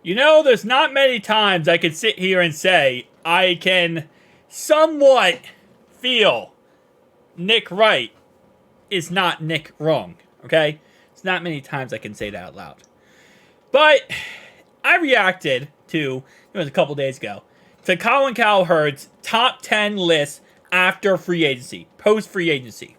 You know, there's not many times I could sit here and say I can somewhat feel Nick Wright is not Nick wrong, okay? It's not many times I can say that out loud. But I reacted to, it was a couple days ago, to Colin Cowherds' top 10 list after free agency, post free agency.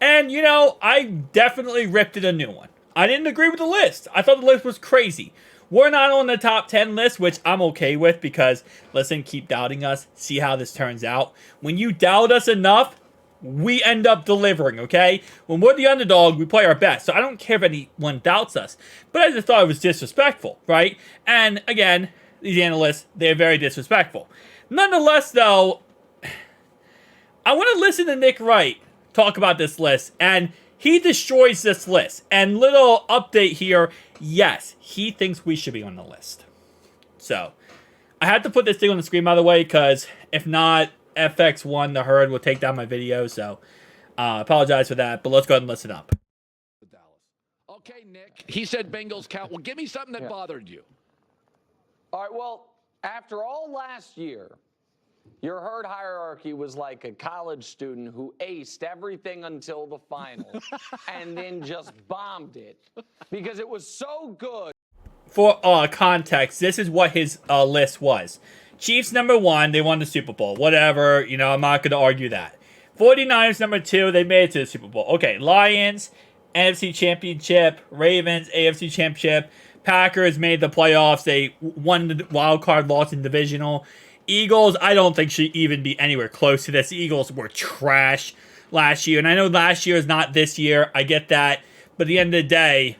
And, you know, I definitely ripped it a new one. I didn't agree with the list. I thought the list was crazy. We're not on the top 10 list, which I'm okay with because, listen, keep doubting us. See how this turns out. When you doubt us enough, we end up delivering, okay? When we're the underdog, we play our best. So I don't care if anyone doubts us. But I just thought it was disrespectful, right? And again, these analysts, they're very disrespectful. Nonetheless, though, I want to listen to Nick Wright talk about this list, and he destroys this list. And little update here, yes, he thinks we should be on the list. So, I had to put this thing on the screen, by the way, because if not, FX1, the herd, will take down my video. So, apologize for that, but let's go ahead and listen up. Okay, Nick, he said Bengals count. Well, give me something that bothered you. All right, well, after all last year, your herd hierarchy was like a college student who aced everything until the final and then just bombed it because it was so good. For context, this is what his list was. Chiefs number 1, they won the Super Bowl. Whatever, you know, I'm not going to argue that. 49ers number 2, they made it to the Super Bowl. Okay, Lions, NFC Championship. Ravens, AFC Championship. Packers made the playoffs. They won the wild card, lost in divisional. Eagles, I don't think should even be anywhere close to this. The Eagles were trash last year. And I know last year is not this year. I get that. But at the end of the day,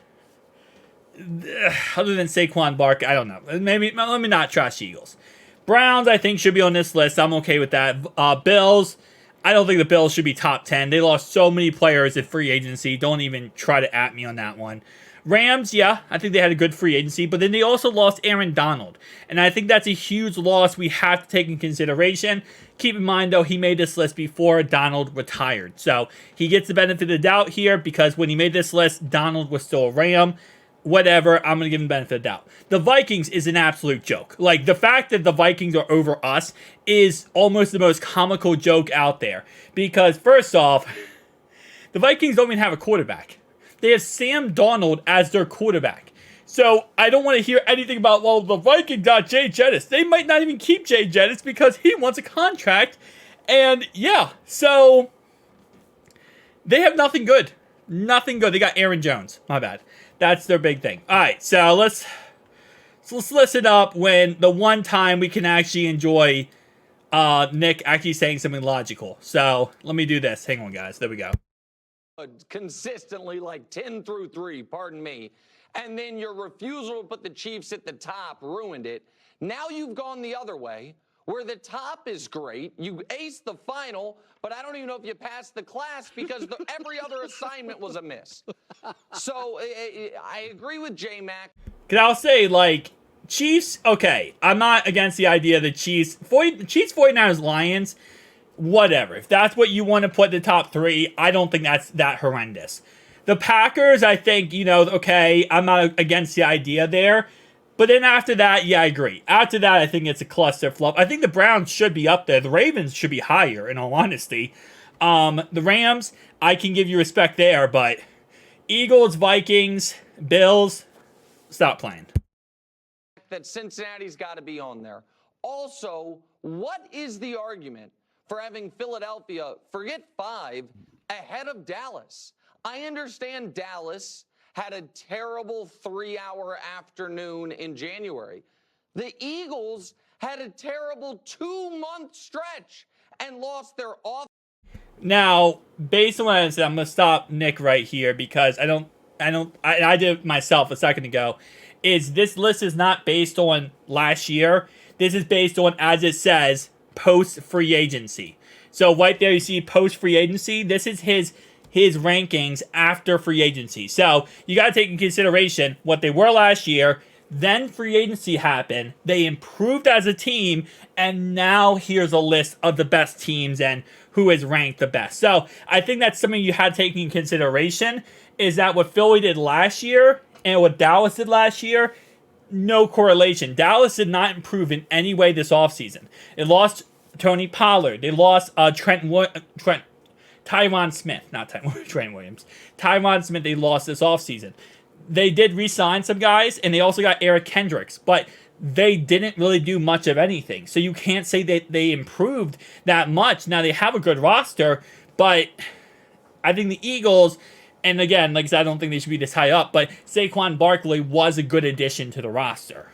other than Saquon Barkley, I don't know. Maybe let me not trash the Eagles. Browns, I think, should be on this list. I'm okay with that. Bills, I don't think the Bills should be top 10. They lost so many players at free agency. Don't even try to at me on that one. Rams, yeah, I think they had a good free agency, but then they also lost Aaron Donald. And I think that's a huge loss we have to take in consideration. Keep in mind, though, he made this list before Donald retired. So he gets the benefit of the doubt here because when he made this list, Donald was still a Ram. Whatever, I'm going to give him the benefit of the doubt. The Vikings is an absolute joke. Like, the fact that the Vikings are over us is almost the most comical joke out there. Because, first off, the Vikings don't even have a quarterback. They have Sam Darnold as their quarterback. So, I don't want to hear anything about, well, the Vikings got Jay Jettis. They might not even keep Jay Jettis because he wants a contract. And, yeah, so they have nothing good. Nothing good. They got Aaron Jones. My bad. That's their big thing. All right, so let's listen up when the one time we can actually enjoy Nick actually saying something logical. So let me do this. Hang on, guys. There we go. Consistently like 10 through 3, pardon me. And then your refusal to put the Chiefs at the top ruined it. Now you've gone the other way, where the top is great. You aced the final, but I don't even know if you passed the class because every other assignment was a miss. So I agree with J-Mac. Because I'll say, like, Chiefs, okay, I'm not against the idea of the Chiefs. Chiefs, 49ers, Lions, whatever. If that's what you want to put in the top 3, I don't think that's that horrendous. The Packers, I think, you know, okay, I'm not against the idea there. But then after that, yeah, I agree. After that, I think it's a cluster flop. I think the Browns should be up there. The Ravens should be higher, in all honesty. The Rams, I can give you respect there, but Eagles, Vikings, Bills, stop playing. That Cincinnati's got to be on there. Also, what is the argument for having Philadelphia, forget 5, ahead of Dallas? I understand Dallas had a terrible 3-hour afternoon in January. The Eagles had a terrible 2-month stretch and lost their off. Now, based on what I said, I'm going to stop Nick right here because I did it myself a second ago. This list is not based on last year. This is based on, as it says, post free agency. So right there you see post free agency. This is his rankings after free agency. So you got to take in consideration what they were last year. Then free agency happened. They improved as a team. And now here's a list of the best teams and who is ranked the best. So I think that's something you had to take in consideration, is that what Philly did last year and what Dallas did last year, no correlation. Dallas did not improve in any way this offseason. It lost Tony Pollard. They lost Tyron Smith. Not Trent Williams. Tyron Smith they lost this offseason. They did re-sign some guys, and they also got Eric Kendricks. But they didn't really do much of anything. So you can't say that they improved that much. Now, they have a good roster, but I think the Eagles, and again, like I said, I don't think they should be this high up, but Saquon Barkley was a good addition to the roster.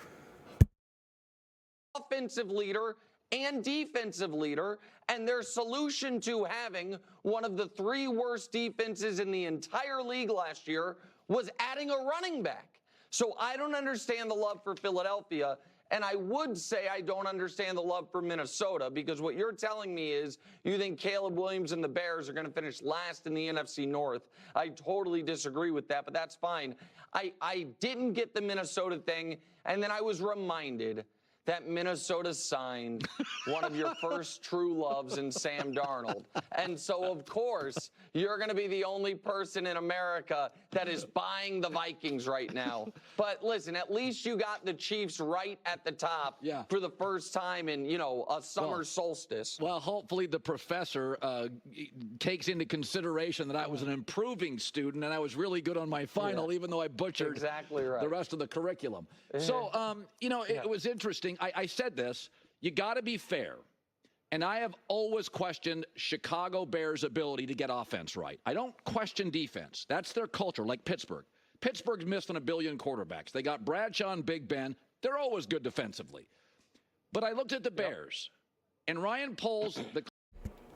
Offensive leader and defensive leader, and their solution to having one of the 3 worst defenses in the entire league last year was adding a running back. So I don't understand the love for Philadelphia, and I would say I don't understand the love for Minnesota, because what you're telling me is you think Caleb Williams and the Bears are going to finish last in the NFC North. I totally disagree with that, but that's fine. I didn't get the Minnesota thing, and then I was reminded that Minnesota signed one of your first true loves in Sam Darnold. And so, of course, you're going to be the only person in America that is buying the Vikings right now. But listen, at least you got the Chiefs right at the top for the first time in, a summer solstice. Well, hopefully the professor takes into consideration that I was an improving student and I was really good on my final, even though I butchered the rest of the curriculum. So, it was interesting. I said this, you got to be fair. And I have always questioned Chicago Bears' ability to get offense right. I don't question defense. That's their culture, like Pittsburgh. Pittsburgh's missed on a billion quarterbacks. They got Bradshaw and Big Ben. They're always good defensively. But I looked at the Bears, and Ryan Poles...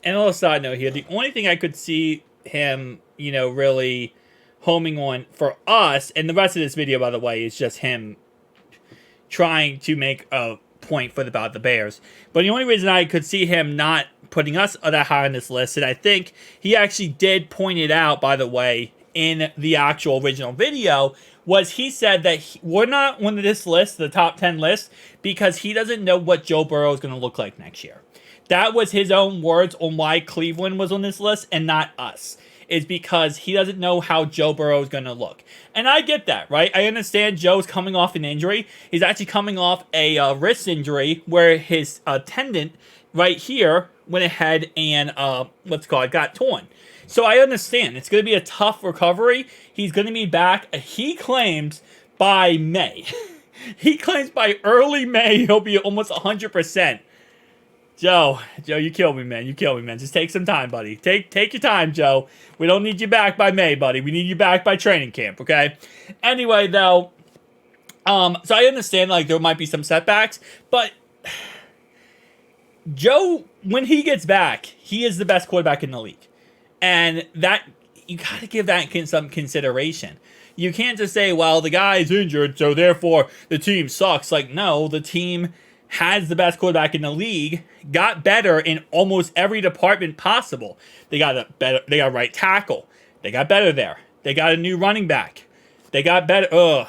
And a little side note here, the only thing I could see him, really homing on for us, and the rest of this video, by the way, is just him trying to make a point about the Bears. But the only reason I could see him not putting us that high on this list, and I think he actually did point it out, by the way, in the actual original video, was he said that we're not on this list, the top 10 list, because he doesn't know what Joe Burrow is going to look like next year. That was his own words on why Cleveland was on this list and not us. Is because he doesn't know how Joe Burrow is going to look. And I get that, right? I understand Joe's coming off an injury. He's actually coming off a wrist injury where his tendon right here went ahead and, got torn. So I understand. It's going to be a tough recovery. He's going to be back, he claims, by May. He claims by early May he'll be almost 100%. Joe, you killed me, man. You killed me, man. Just take some time, buddy. Take your time, Joe. We don't need you back by May, buddy. We need you back by training camp, okay? Anyway, though, so I understand, there might be some setbacks, but Joe, when he gets back, he is the best quarterback in the league. And that, you got to give that some consideration. You can't just say, well, the guy's injured, so therefore the team sucks. No, the team has the best quarterback in the league, got better in almost every department possible. They got a right tackle. They got better there. They got a new running back. They got better.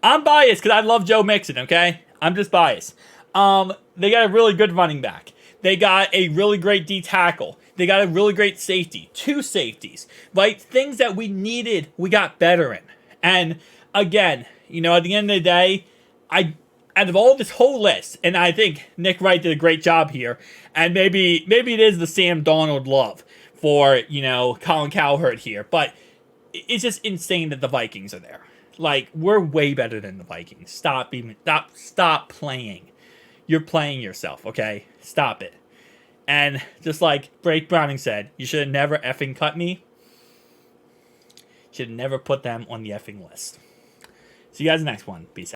I'm biased because I love Joe Mixon, okay? I'm just biased. They got a really good running back. They got a really great D tackle. They got a really great safety. 2 safeties. Right? Things that we needed, we got better in. And again, at the end of the day, out of all this whole list, and I think Nick Wright did a great job here, and maybe it is the Sam Darnold love for, Colin Cowherds here, but it's just insane that the Vikings are there. We're way better than the Vikings. Stop playing. You're playing yourself, okay? Stop it. And just like Blake Browning said, you should have never effing cut me. Should have never put them on the effing list. See you guys in the next one. Peace out.